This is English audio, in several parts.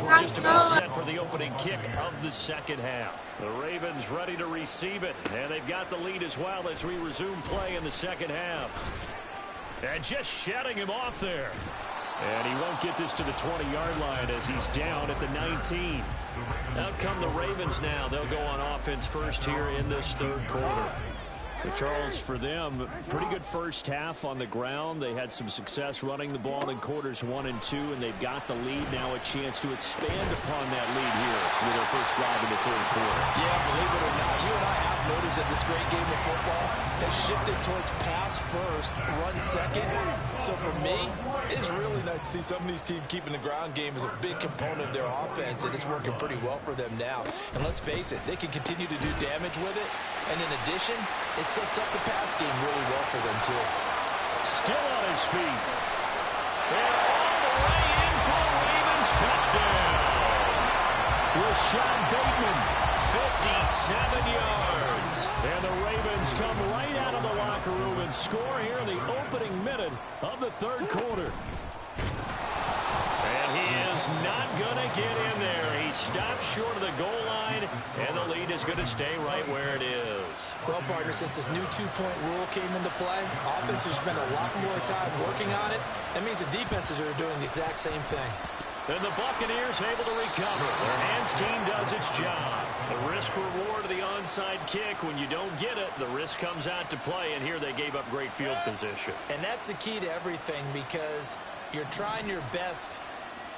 we're just about set for the opening kick of the second half. The Ravens ready to receive it, and they've got the lead as well as we resume play in the second half. And just shutting him off there. And he won't get this to the 20-yard line as he's down at the 19. Out come the Ravens now. They'll go on offense first here in this third quarter. But Charles, for them, pretty good first half on the ground. They had some success running the ball in quarters 1 and 2, and they've got the lead. Now a chance to expand upon that lead here with their first drive in the third quarter. Yeah, believe it or not, you and I have noticed that this great game of football has shifted towards pass first, run second. So for me, it's really nice to see some of these teams keeping the ground game as a big component of their offense, and it's working pretty well for them now. And let's face it, they can continue to do damage with it. And in addition, it sets up the pass game really well for them, too. Still on his feet. And all the way in for a Ravens touchdown. Rashad Bateman, 57 yards. And the Ravens come right out of the locker room and score here in the opening minute of the third quarter. And he is not going to get in there. He stopped short of the goal line, and the lead is going to stay right where it is. Well, partner, since this new two-point rule came into play, offenses spend a lot more time working on it. That means the defenses are doing the exact same thing. And the Buccaneers able to recover. Their hands team does its job. The risk-reward of the onside kick. When you don't get it, the risk comes out to play, and here they gave up great field position. And that's the key to everything, because you're trying your best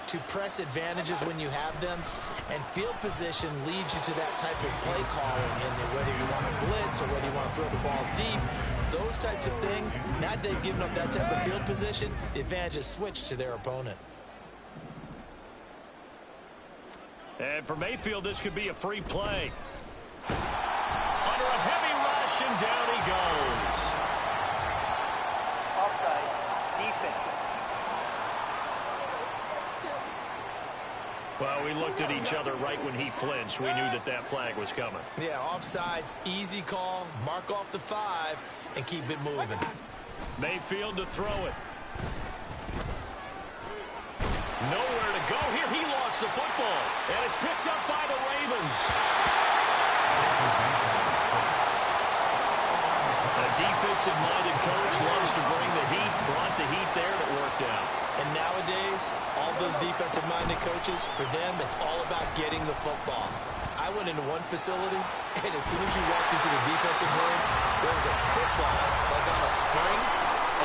to press advantages when you have them, and field position leads you to that type of play calling, and whether you want to blitz or whether you want to throw the ball deep, those types of things. Now that they've given up that type of field position, the advantage is switched to their opponent. And for Mayfield, this could be a free play. Under a heavy rush, and down he goes. Offside, defense. Well, we looked at each other right when he flinched. We knew that that flag was coming. Yeah, offsides, easy call, mark off the 5, and keep it moving. Mayfield to throw it. Nowhere to go here. He lost the football, and it's picked up by the Ravens. A defensive-minded coach loves to bring the heat, brought the heat there, and it worked out. And nowadays, all those defensive-minded coaches, for them, it's all about getting the football. I went into one facility, and as soon as you walked into the defensive room, there was a football like on a spring,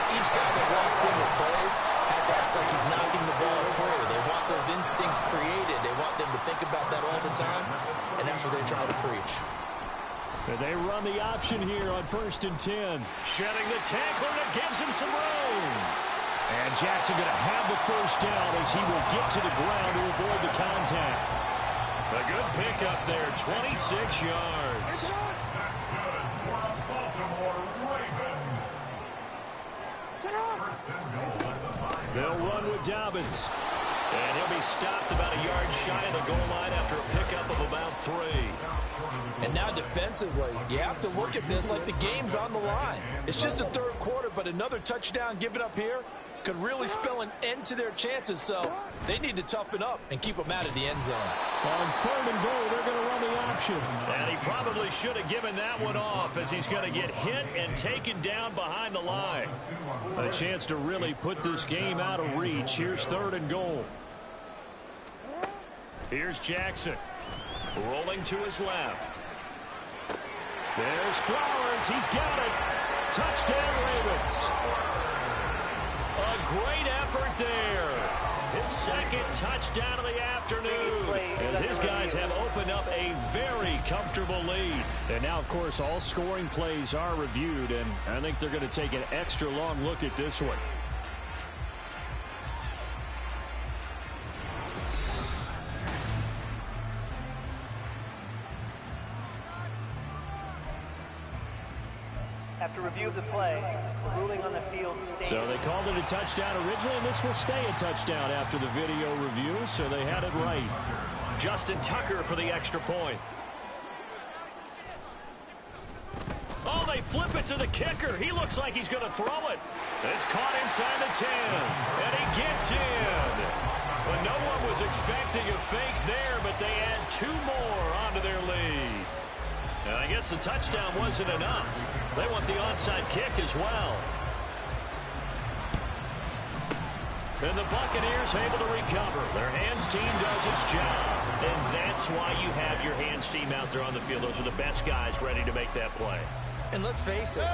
and each guy that walks in and plays has to act like he's knocking the ball free. They want those instincts created. They want them to think about that all the time, and that's what they try to preach. And they run the option here on 1st and 10. Shedding the tackler, and it gives him some room. And Jackson going to have the first down as he will get to the ground to avoid the contact. A good pickup there, 26 yards. They'll run with Dobbins. And he'll be stopped about a yard shy of the goal line after a pickup of about 3. And now defensively, you have to look at this like the game's on the line. It's just the third quarter, but another touchdown given up here could really spell an end to their chances, so they need to toughen up and keep them out of the end zone. On 3rd and goal, they're going to run the option. And he probably should have given that one off as he's going to get hit and taken down behind the line. A chance to really put this game out of reach. Here's 3rd and goal. Here's Jackson. Rolling to his left. There's Flowers. He's got it. Touchdown, Ravens. A great effort there. His second touchdown of the afternoon. As his guys have opened up a very comfortable lead. And now, of course, all scoring plays are reviewed, and I think they're going to take an extra long look at this one. After review of the play, the ruling on the field stays. So they called it a touchdown originally, and this will stay a touchdown after the video review, so they had it right. Justin Tucker for the extra point. Oh, they flip it to the kicker. He looks like he's going to throw it. It's caught inside the 10, and he gets in. But no one was expecting a fake there, but they add 2 more onto their lead. And I guess the touchdown wasn't enough. They want the onside kick as well. And the Buccaneers able to recover. Their hands team does its job. And that's why you have your hands team out there on the field. Those are the best guys ready to make that play. And let's face it,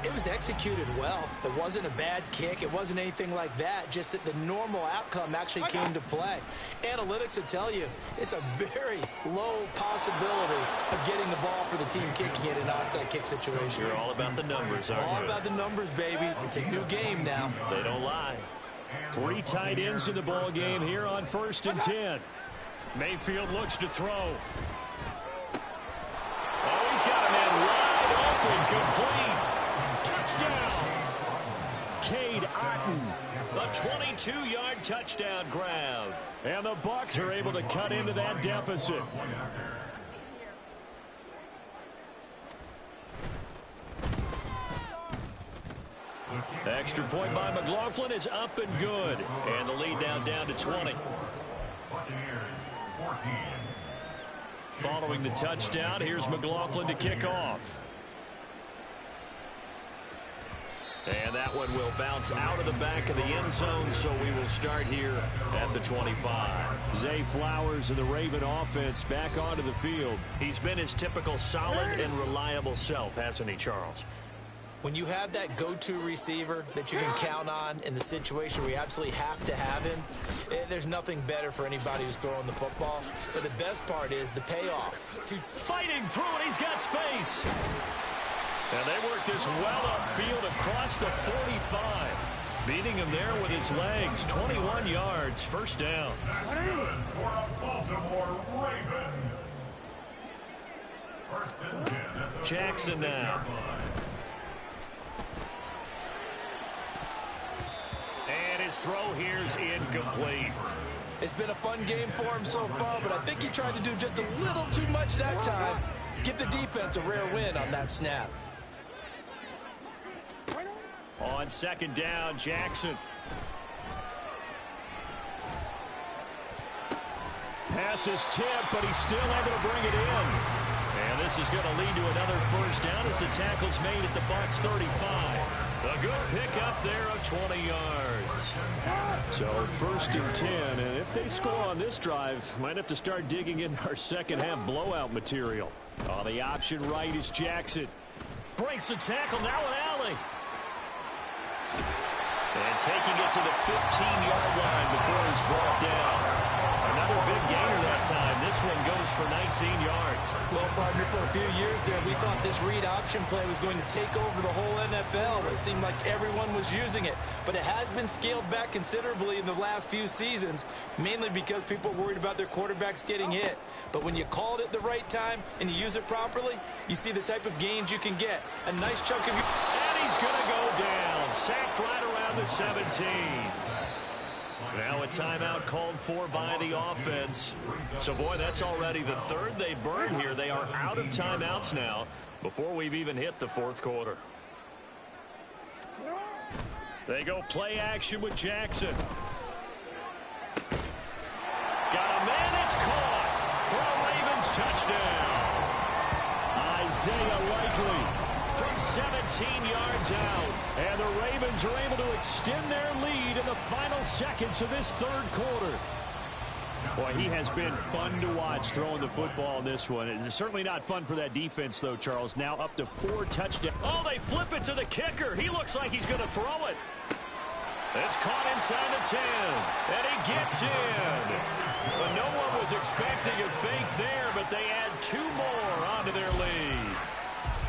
it was executed well. It wasn't a bad kick. It wasn't anything like that. Just that the normal outcome actually came to play. Analytics will tell you it's a very low possibility of getting the ball for the team kicking it in an onside kick situation. You're all about the numbers, aren't you? All about the numbers, baby. It's a new game now. They don't lie. 3 tight ends in the ball game here on 1st and 10. Mayfield looks to throw. Oh, he's got a man wide open, complete. Touchdown. Cade Otton, a 22-yard touchdown grab. And the Bucs are able to cut into that deficit. Extra point by McLaughlin is up and good. And the lead now down to 20. Following the touchdown, here's McLaughlin to kick off. And that one will bounce out of the back of the end zone, so we will start here at the 25. Zay Flowers and the Raven offense back onto the field. He's been his typical solid and reliable self, hasn't he, Charles? When you have that go-to receiver that you can count on in the situation where you absolutely have to have him, there's nothing better for anybody who's throwing the football. But the best part is the payoff. Fighting through it, he's got space. And they work this well upfield across the 45. Beating him there with his legs, 21 yards, first down. That's good for a Baltimore Raven. 1st and 10 at the Jackson now. And his throw here's incomplete. It's been a fun game for him so far, but I think he tried to do just a little too much that time. Give the defense a rare win on that snap. On 2nd down, Jackson. Pass is tipped, but he's still able to bring it in. And this is going to lead to another first down as the tackle's made at the Bucs 35. A good pick up there of 20 yards. So 1st and 10, and if they score on this drive, might have to start digging in our second half blowout material. On the option right is Jackson. Breaks the tackle, now an alley. And taking it to the 15-yard line before he's brought down. Another big gainer that time. This one goes for 19 yards. Well, partner, for a few years there, we thought this read option play was going to take over the whole NFL. It seemed like everyone was using it. But it has been scaled back considerably in the last few seasons, mainly because people are worried about their quarterbacks getting hit. But when you call it at the right time and you use it properly, you see the type of gains you can get. A nice chunk of... And he's going to go down. Sacked right around the 17. Now a timeout called for by the offense. So, boy, that's already the 3rd they burned here. They are out of timeouts now before we've even hit the 4th quarter. They go play action with Jackson. Got a man, it's caught for a Ravens touchdown. Isaiah Likely from 17 yards out. And the Ravens are able to extend their lead in the final seconds of this 3rd quarter. Boy, he has been fun to watch throwing the football in this one. It's certainly not fun for that defense, though, Charles. Now up to 4 touchdowns. Oh, they flip it to the kicker. He looks like he's going to throw it. It's caught inside the 10. And he gets in. But no one was expecting a fake there, but they add 2 more onto their lead.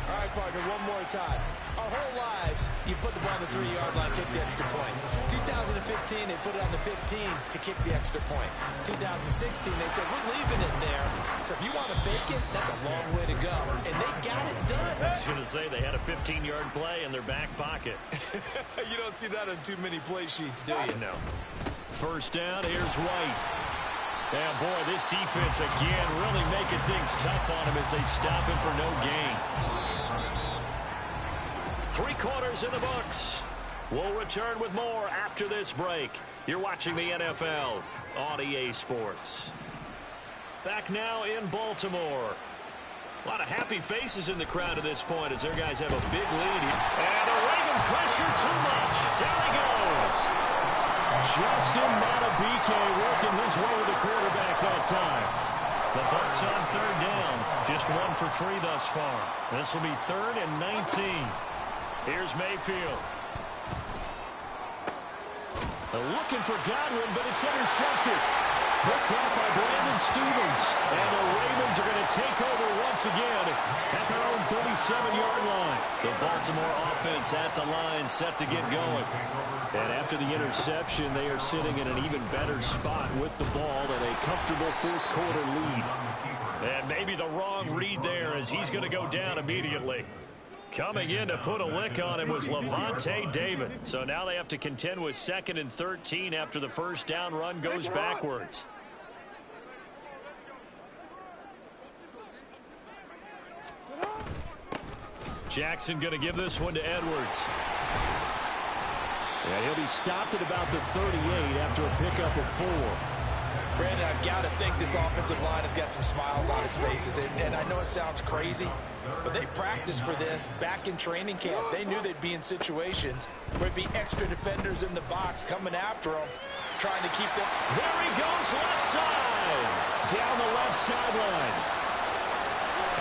All right, partner, one more time. Our whole lives, you put the ball on the 3-yard line, kick the extra point. 2015, they put it on the 15 to kick the extra point. 2016, they said, we're leaving it there. So if you want to fake it, that's a long way to go. And they got it done. I was going to say, they had a 15-yard play in their back pocket. You don't see that on too many play sheets, do you? No. First down, here's White. And, boy, this defense, again, really making things tough on him as they stop him for no gain. 3 quarters in the books. We'll return with more after this break. You're watching the NFL on EA Sports. Back now in Baltimore. A lot of happy faces in the crowd at this point as their guys have a big lead. And the Raven pressure too much. Down he goes. Justin Matabike working his way to the quarterback that time. The Bucs on third down. Just 1 for 3 thus far. This will be 3rd and 19. Here's Mayfield. Looking for Godwin, but it's intercepted. Picked off by Brandon Stevens. And the Ravens are going to take over once again at their own 37-yard line. The Baltimore offense at the line, set to get going. And after the interception, they are sitting in an even better spot with the ball and a comfortable fourth-quarter lead. And maybe the wrong read there as he's going to go down immediately. Coming in to put a lick on him was Levante David. So now they have to contend with 2nd and 13 after the first down run goes backwards. Jackson going to give this one to Edwards. And he'll be stopped at about the 38 after a pickup of 4. Brandon, I've got to think this offensive line has got some smiles on its faces. And I know it sounds crazy, but they practiced for this back in training camp. They knew they'd be in situations where it'd be extra defenders in the box coming after them, trying to keep them. There he goes, left side. Down the left sideline.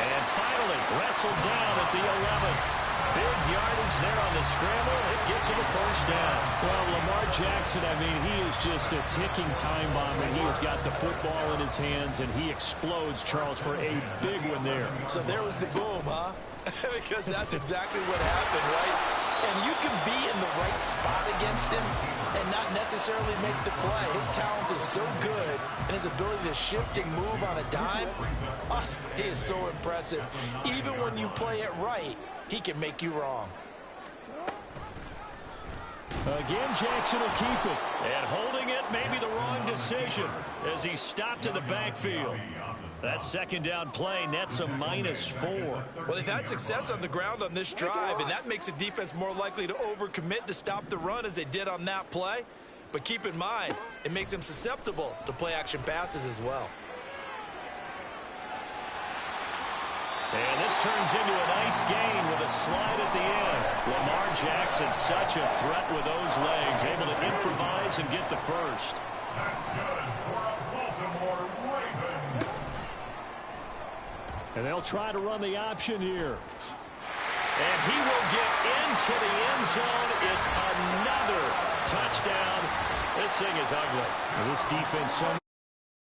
And finally, wrestled down at the 11. Big yardage there on the scramble. It gets him a first down. Well, Lamar Jackson, I mean, he is just a ticking time bomb when he has got the football in his hands, and he explodes, Charles, for a big one there. So there was the boom, huh? Because that's exactly what happened, right? And you can be in the right spot against him and not necessarily make the play. His talent is so good, and his ability to shift and move on a dime, he is so impressive. Even when you play it right, he can make you wrong. Again, Jackson will keep it. And holding it may be the wrong decision as he stopped in the backfield. That second down play nets a -4. Well, they've had success on the ground on this drive, and that makes a defense more likely to overcommit to stop the run as they did on that play. But keep in mind, it makes them susceptible to play-action passes as well. And this turns into a nice gain with a slide at the end. Lamar Jackson, such a threat with those legs, able to improvise and get the first. That's good for a Baltimore Raven. And they'll try to run the option here. And he will get into the end zone. It's another touchdown. This thing is ugly. And this defense so